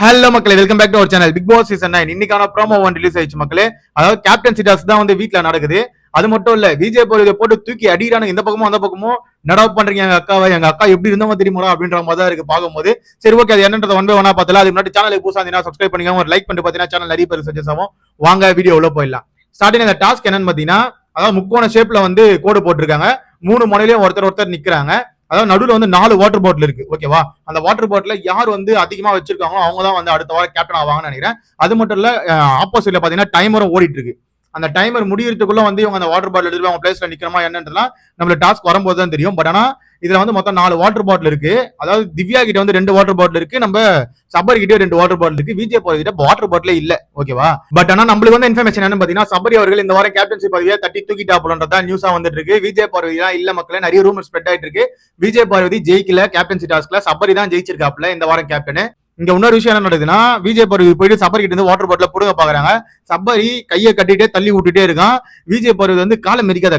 Hello மக்களே, welcome back to our channel. Bigg Boss season 9 இன்னைக்கான promo one release ஆயிடுச்சு மக்களே. அதாவது கேப்டன்சி டாஸ்க் தான் வந்து வீட்ல நடக்குது. அது மட்டும் இல்ல, விஜய் போய் போட்டு தூக்கி அடிக்கிறானுங்க. இந்த பக்கமும் அந்த பக்கமும் நடவு பண்றீங்க எங்க அக்காவை. எங்க அக்கா எப்படி இருந்தவங்க தெரியுமா அப்படின்ற மாதிரி தான் இருக்கு பார்க்கும்போது. சரி, ஓகே, அது என்னன்றது ஒன் பை ஒன்னா பார்த்தல. அது முன்னாடி சேனலுக்கு புதுசா இருந்தீங்கன்னா சப்ஸ்கிரைப் பண்ணிக்கோங்க. ஒரு லைக் பண்ணிட்டு பார்த்தீங்கன்னா சேனல் நிறைய பேர் சஜஸ்ட் ஆகும். வாங்க வீடியோ உள்ள போயிடலாம். ஸ்டார்டிங் இந்த டாஸ்க் என்னன்னு பாத்தீங்கன்னா, அதாவது முக்கோண ஷேப்ல வந்து கோடு போட்டிருக்காங்க. 3 முனையிலயும் ஒருத்தர் நிக்கிறாங்க. அதாவது நடுவில் வந்து 4 வாட்டர் பாட்டில் இருக்கு. ஓகேவா? அந்த வாட்டர் பாட்டில யார் வந்து அதிகமா வச்சிருக்காங்களோ அவங்க தான் வந்து அடுத்த வாரம் கேப்டன் ஆவாங்கன்னு நினைக்கிறேன். அது மட்டும் இல்ல, ஆப்போசிட்ல பாத்தீங்கன்னா டைமரும் ஓடிட்டு இருக்கு. அந்த டைமர் முடியறதுக்குள்ள வந்து இவங்க அந்த வாட்டர் பாட்டில் எடுத்து அவங்க பிளேஸ்ல நிக்கிறமா என்னன்றதுலாம் நம்மளுக்கு டாஸ்க் வரும்போது தான் தெரியும். பட் ஆனா இதுல வந்து மொத்தம் 4 வாட்டர் பாட்டில் இருக்கு. அதாவது திவ்யா கிட்ட வந்து 2 வாட்டர் பாட்டில் இருக்கு. நம்ம சபரி கிட்டே 2 வாட்டர் பாட்டில் இருக்கு. விஜய் போற கிட்ட வாட்டர் பாட்டிலே இல்ல. ஓகேவா? பட் ஆனா நம்மளுக்கு வந்து இன்ஃபர்மேஷன் என்னன்னு பாத்தீங்கன்னா, சபரி அவர்கள் இந்த வாரம் கேப்டன்சி பதவியை தட்டி தூக்கிட்டா போலன்றதா நியூஸா வந்துட்டு இருக்கு. விஜய் பார்வதி தான் இல்ல மக்களே, நிறைய ரூமர் ஸ்ப்ரெட் ஆயிட்டு இருக்கு. விஜய் பார்வதி ஜெயிக்கல கேப்டன்சி டாஸ்க்ல. சபரி தான் ஜெயிச்சிருக்காப்ல இந்த வாரம் கேப்டன். இங்க இன்னொரு விஷயம் என்ன நடக்குதுன்னா, விஜய் பார்வதி போயிட்டு சபரி கிட்ட இருந்து வாட்டர் பாட்டில புடுங்க பாக்குறாங்க. சபரி கையை கட்டிட்டே தள்ளி விட்டுட்டே இருக்கான். விஜய் பார்வதி வந்து காலை மெரிக்காத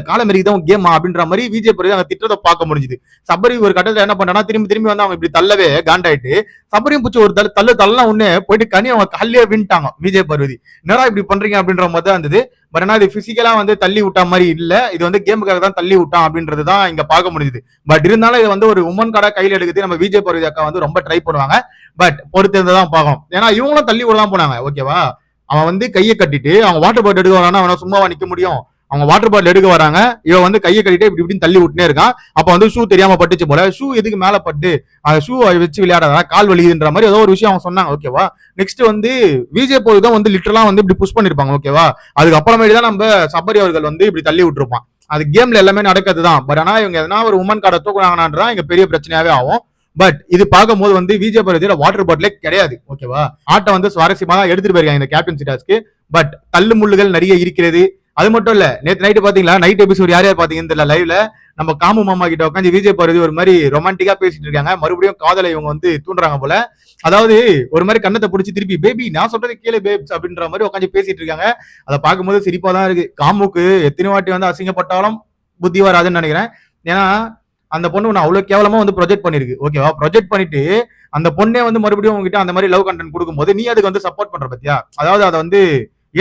கேமா அப்படின்ற மாதிரி விஜய் பார்வதி அங்க திட்டத்தை பார்க்க முடிஞ்சுது. சபரி ஒரு கட்டத்துல என்ன பண்ணா, திரும்பி வந்து அவங்க இப்படி தள்ளவே காண்டாயிட்டு சபரியும் பிடிச்சி ஒரு தள்ளலாம் ஒண்ணு போயிட்டு கனி அவங்க காலையே வின்ட்டாங்க விஜய் பார்வதி. என்னடா இப்படி பண்றீங்க அப்படின்ற மாதிரி தான் இருந்தது. பட் ஆனா இது பிசிக்கலா வந்து தள்ளி விட்டா மாதிரி இல்ல, இது வந்து கேமுக்காக தான் தள்ளி விட்டான் அப்படின்றது தான் இங்க பார்க்க முடியுது. பட் இருந்தாலும் இது வந்து ஒரு உமன் கார்டா கையில எடுக்குது. நம்ம விஜய் பார்வதி அக்கா வந்து ரொம்ப ட்ரை பண்ணுவாங்க. பட் பொறுத்து இருந்துதான் பார்க்கணும். ஏன்னா இவங்களும் தள்ளி விடலாம் போனாங்க. ஓகேவா? அவன் வந்து கையை கட்டிட்டு அவங்க வாட்டர் பாட்டில் எடுக்க வரானா அவனை சும்மாவா நிக்க முடியும்? அவங்க வாட்டர் பாட்டில் எடுக்க வராங்க, இவன் வந்து கையை கட்டிட்டு இப்படி இப்படின்னு தள்ளி விட்டுனே இருக்கான். அப்ப வந்து ஷூ தெரியாம பட்டுச்சு போல. ஷூ எதுக்கு மேல பட்டு அந்த ஷூ வச்சு விளையாடாதா, கால் வலிக்குதுன்ற மாதிரி ஏதோ ஒரு விஷயம் அவங்க சொன்னாங்க. ஓகேவா? நெக்ஸ்ட் வந்து விஜய் போய் தான் வந்து லிட்டரலா வந்து இப்படி புஷ் பண்ணிருப்பாங்க. ஓகேவா? அதுக்கப்புறமேட்டு தான் நம்ம சபரி அவர்கள் வந்து இப்படி தள்ளி விட்டுருப்பான். அது கேம்ல எல்லாமே நடக்கிறதுதான். பட் ஆனா இவங்க எதனா ஒரு உமன் கார்டை தூக்குறாங்கன்றதான் இங்க பெரிய பிரச்சனையாவே ஆகும். பட் இது பார்க்கும்போது வந்து விஜய் பார்வதியில வாட்டர் பாட்டிலே கிடையாது. ஓகேவா? ஆட்டம் வந்து சுவாரஸ்யமா தான் எடுத்துட்டு போயிருக்காங்க இந்த கேப்டன்சி டாஸ்க்கு. பட் தள்ளு முள்ளுகள் நிறைய இருக்கிறது. அது மட்டும் இல்ல, நேற்று நைட்டு பாத்தீங்களா, நைட் எபிசோட் யார் பாத்தீங்கன்னு தெரியல, லைவ்ல நம்ம காமு மாமா கிட்ட உட்காந்து விஜய் பார்வதி ஒரு மாதிரி ரொமான்டிக்கா பேசிட்டு இருக்காங்க. மறுபடியும் காதலை இவங்க வந்து தூண்டுறாங்க போல. அதாவது ஒரு மாதிரி கண்ணத்தை பிடிச்சி திருப்பி பேபி நான் சொல்றது கேளு பேப்ஸ் அப்படின்ற மாதிரி உட்காந்து பேசிட்டு இருக்காங்க. அதை பார்க்கும்போது சிரிப்பா தான் இருக்கு. காமுக்கு எத்தனை வாட்டி வந்து அசிங்கப்பட்டாலும் புத்தி வராதுன்னு நினைக்கிறேன். ஏன்னா அந்த பொண்ணு நான் அவ்வளவு கேவலமா வந்து ப்ரொஜெக்ட் பண்ணிருக்கு. ஓகேவா? ப்ரொஜெக்ட் பண்ணிட்டு அந்த பொண்ணே வந்து மறுபடியும் உங்ககிட்ட அந்த மாதிரி லவ் கண்டென்ட் கொடுக்கும்போது நீ அதுக்கு வந்து சப்போர்ட் பண்ற பத்தியா? அதாவது அதை வந்து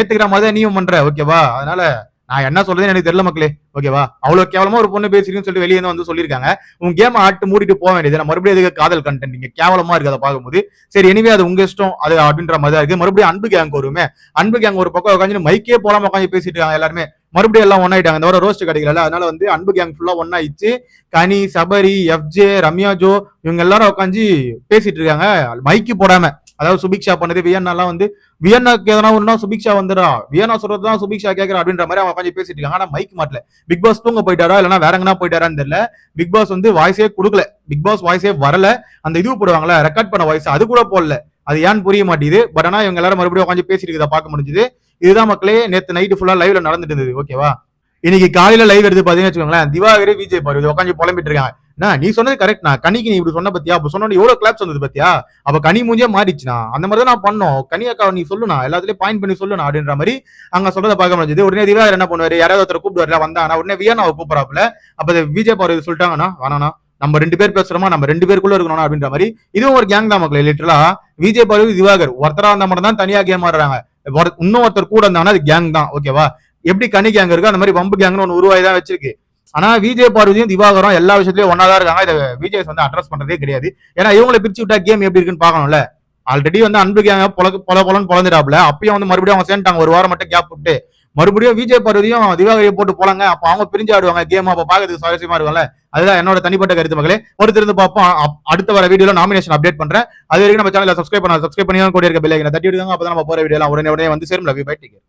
ஏத்துக்கிற மாதிரி தான் நீயும் பண்ற. ஓகேவா? அதனால நான் என்ன சொல்றதுன்னு எனக்கு தெரியல மக்களே. ஓகேவா? அவ்வளவு கேவலமா ஒரு பொண்ணு பேசிருக்குன்னு சொல்லிட்டு வெளியே வந்து சொல்லியிருக்காங்க. உங்க கேம் ஆட்டு மூடிட்டு போக வேண்டியது. மறுபடியும் அதுக்கு காதல் கண்டென்ட் நீங்க கேவலமா இருக்கு அதை பார்க்கும்போது. சரி, எனிவே அது உங்க இஷ்டம் அது அப்படின்ற மாதிரி தான் இருக்கு. மறுபடியும் அன்பு கேங் வருமே, அன்பு கேங் ஒரு பக்கம் உட்காந்து மைக்கே போலாம உட்காந்து பேசிட்டு இருக்காங்க எல்லாருமே. மறுபடியும் எல்லாம் ஒன்னாயிட்டாங்க. இந்த வாரம் ரோஸ்ட் கிடைக்கல, அதனால வந்து அன்பு கேங் ஃபுல்லா ஒன்னாயிடுச்சு. கனி, சபரி, எஃப்ஜே, ரம்யா ஜோ இவங்க எல்லாரும் உட்காந்து பேசிட்டு இருக்காங்க மைக்கு போடாம. அதாவது சுபிக்ஷா பண்ணது வியன்னாலாம் வந்து வியன்னாக்கு எதனா ஒன்னா சுபிக்ஷா வந்துடா, வியன்னா சொல்றதுதான் சுபிக்ஷா கேட்கறா அப்படின்ற மாதிரி அவங்க கொஞ்சம் பேசிட்டு இருக்காங்க. ஆனா மைக் மாட்டல. பிக் பாஸ் தூங்க போயிட்டாரா இல்லைன்னா வேற எங்கன்னா போயிட்டாரான்னு தெரியல. பிக் பாஸ் வந்து வாய்ஸே கொடுக்கல, பிக் பாஸ் வாய்ஸே வரல. அந்த இது போடுவாங்களா ரெக்கார்ட் பண்ண வாய்ஸ், அது கூட போடல. அது ஏன்னு புரிய மாட்டேது. பட் ஆனா இவங்க எல்லாரும் மறுபடியும் உட்காந்து பேசிட்டு இருக்கதை பார்க்க முடிஞ்சுது. இதுதான் மக்களே நேற்று நைட்டு ஃபுல்லா லைவ்ல நடந்துட்டு இருந்தது. ஓகேவா? இன்னைக்கு காலையில லைவ் எடுத்து பாத்தீங்கன்னு வச்சுக்கோங்களேன், திவாகரே விஜய் பார்வதி உட்காந்து புலம்பிட்டு இருக்காங்க. நீ சொன்னது கரெக்ட். நான் கனிக்கு நீ இப்படி சொன்ன பத்தியா, அப்ப சொன்ன எவ்வளவு கிளாப்ஸ் வந்தது பத்தியா, அப்ப கனி மூஞ்சே மாறிச்சுனா அந்த மாதிரி தான் நான் பண்ணோம். கனி அக்கா நீ சொல்லுனா எல்லாத்துலயும் பாயிண்ட் பண்ணி சொல்லுனா அப்படின்ற மாதிரி அங்க சொல்றதை பார்க்க முடிஞ்சது. உடனே திவாகர் என்ன பண்ணுவாரு, யாராவது ஒருத்தர் கூப்பிட்டு வந்தாங்கன்னா உடனே வியன்னாவை கூப்பிடறாப்புல. அப்ப விஜய் பார்வதி சொல்லிட்டாங்கன்னா வேணானா நம்ம 2 பேர் பேசுறோமா, நம்ம 2 பேருக்குள்ள இருக்கணும் அப்படின்ற மாதிரி. இதுவும் ஒரு கேங் தான் மக்களே. லிட்டரலா விஜய் பார்வதி திவாகர் ஒருத்தரா இருந்த மட்டும் தான் தனியா கேம் ஆடுறாங்க. இன்னும் ஒருத்தர் கூட இருந்தாங்கன்னா அது கேங் தான். ஓகேவா? எப்படி கனி கேங் இருக்கு அந்த மாதிரி வம்பு கேங்னு ஒன்று உருவாய் தான் வச்சிருக்கு. ஆனா விஜய் பார்வதியும் திவாகரும் எல்லா விஷயத்திலயும் ஒன்னாதான் இருக்காங்க. இதை விஜய் வந்து அட்ரஸ் பண்றதே கிடையாது. ஏன்னா இவங்களை பிரிச்சு விட்டா கேம் எப்படி இருக்குன்னு பாக்கணும்ல. ஆல்ரெடி வந்து அன்பு கேங்க பொலன்னு பொழந்துட்டாப்ல. அப்பயும் வந்து மறுபடியும் அவங்க சேர்ந்துட்டாங்க. ஒரு வாரம் மட்டும் கேப் விட்டு மறுபடியும் விஜய் பார்வதியும் திவாகரையும் போட்டு போலாங்க. அப்ப அவங்க பிரிஞ்சு ஆடுவாங்க கேம். அப்ப பாக்கிறதுக்கு சுவாரஸ்யமா இருக்கும்ல. அதுதான் என்னோட தனிப்பட்ட கருத்து மக்களே. பொறுத்திருந்து பார்ப்போம். அடுத்த வர வீடியோல நாமினேஷன் அப்டேட் பண்றேன். அது வரைக்கும் நம்ம சேனலை சப்ஸ்கிரைப் பண்ணி கூட இருக்க பெல் ஐகானை தட்டி விடுங்க. அப்பதான் நம்ம போற வீடியோ எல்லாம் உடனே வந்து சேரும். Love you, bye, take care.